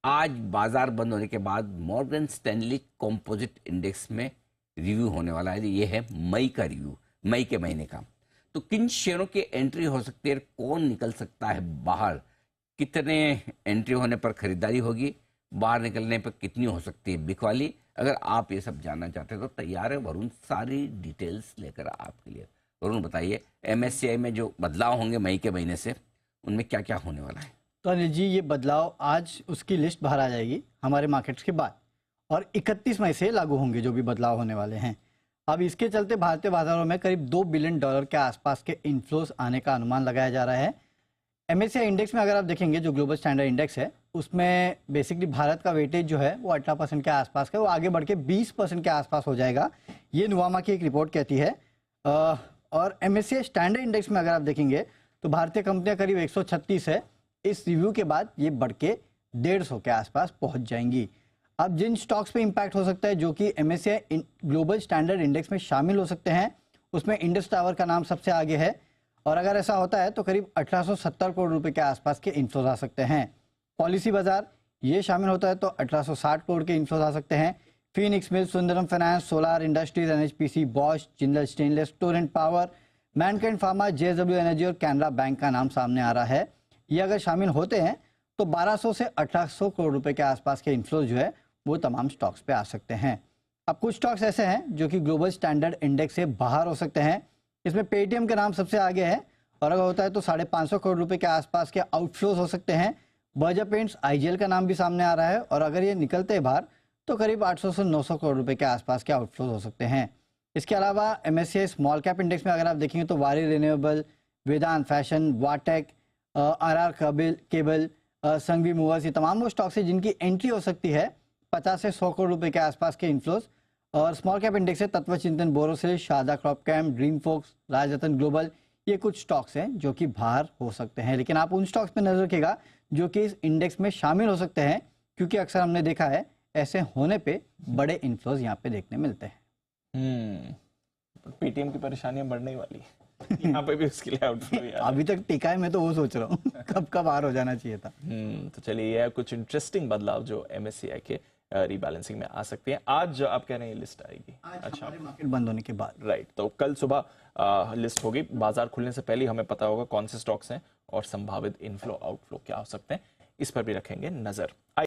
आज बाजार बंद होने के बाद मॉर्गन स्टैनली कंपोजिट इंडेक्स में रिव्यू होने वाला है। ये है मई का रिव्यू, मई के महीने का। तो किन शेयरों की एंट्री हो सकती है, कौन निकल सकता है बाहर, कितने एंट्री होने पर खरीदारी होगी, बाहर निकलने पर कितनी हो सकती है बिकवाली। अगर आप ये सब जानना चाहते हैं तो तैयार है वरुण सारी डिटेल्स लेकर आपके लिए। वरुण बताइए, एमएससीआई में जो बदलाव होंगे मई के महीने से, उनमें क्या क्या होने वाला है? तो अनिल जी, ये बदलाव आज उसकी लिस्ट बाहर आ जाएगी हमारे मार्केट्स के बाद, और 31 मई से लागू होंगे जो भी बदलाव होने वाले हैं। अब इसके चलते भारतीय बाजारों में करीब $2 बिलियन के आसपास के इन्फ्लोज आने का अनुमान लगाया जा रहा है। एमएससीआई इंडेक्स में अगर आप देखेंगे, जो ग्लोबल स्टैंडर्ड इंडेक्स है, उसमें बेसिकली भारत का वेटेज जो है वो 18% के आसपास का, वो आगे बढ़ के 20% के आसपास हो जाएगा, ये नुवामा की एक रिपोर्ट कहती है। और एमएससीआई स्टैंडर्ड इंडेक्स में अगर आप देखेंगे तो भारतीय कंपनियां करीब 136 है। इस रिव्यू के बाद ये बढ़ के 150 के आसपास पहुंच जाएंगी। अब जिन स्टॉक्स पे इंपैक्ट हो सकता है जो कि एमएससीआई ग्लोबल स्टैंडर्ड इंडेक्स में शामिल हो सकते हैं, उसमें इंडस टावर का नाम सबसे आगे है, और अगर ऐसा होता है तो करीब 1870 करोड़ रुपए के आसपास के इन्फ्लोज आ सकते हैं। पॉलिसी बाजार ये शामिल होता है तो 1860 करोड़ के इन्फ्लोज आ सकते हैं। Phoenix mills, Sundaram finance, solar industries, NHPC, Bosch, Jindal stainless, Torrent power, Mankind pharma, JSW energy और कैनरा बैंक का नाम सामने आ रहा है। ये अगर शामिल होते हैं तो 1200 से 1800 करोड़ रुपए के आसपास के इन्फ्लोज जो है वो तमाम स्टॉक्स पे आ सकते हैं। अब कुछ स्टॉक्स ऐसे हैं जो कि ग्लोबल स्टैंडर्ड इंडेक्स से बाहर हो सकते हैं। इसमें पेटीएम का नाम सबसे आगे है, और अगर होता है तो 550 करोड़ रुपए के आसपास के आउटफ्लोज हो सकते हैं। बर्जर पेंट्स, आईजीएल का नाम भी सामने आ रहा है, और अगर ये निकलते हैं बाहर तो करीब 800 से 900 करोड़ रुपए के आसपास के आउटफ्लोज हो सकते हैं। इसके अलावा एमएससीआई स्मॉल कैप इंडेक्स में अगर आप देखेंगे तो वारी रिन्यूएबल, वेदांत फैशन, वाटेक, आरआर केबल, संघवी मूवर्स, ये तमाम वो स्टॉक्स हैं जिनकी एंट्री हो सकती है 50 से 100 करोड़ रुपए के आसपास के इन्फ्लोज। और स्मॉल कैप इंडेक्स है Tatva Chintan, Borosil, Sharda Cropchem, Dream Folks, Rajratna Global, ये कुछ स्टॉक्स हैं जो कि बाहर हो सकते हैं। लेकिन आप उन स्टॉक्स पे नजर रखिएगा जो कि इस इंडेक्स में शामिल हो सकते हैं, क्योंकि अक्सर हमने देखा है ऐसे होने पे बड़े इन्फ्लोज यहाँ पे देखने मिलते हैं। पेटीएम की परेशानियां बढ़ने ही वाली है यहाँ पे भी उसके लिए आउटफ्लो अभी तक टिका है, मैं तो वो सोच रहा हूँ कब कब बाहर हो जाना चाहिए था। तो चलिए, यह कुछ इंटरेस्टिंग बदलाव जो एमएससीआई के रीबैलेंसिंग में आ सकते हैं। आज आप कह रहे हैं लिस्ट आएगी? अच्छा, मार्केट बंद होने के बाद, राइट। तो कल सुबह लिस्ट होगी, बाजार खुलने से पहले हमें पता होगा कौन से स्टॉक्स हैं और संभावित इनफ्लो आउटफ्लो क्या हो सकते हैं, इस पर भी रखेंगे नजर।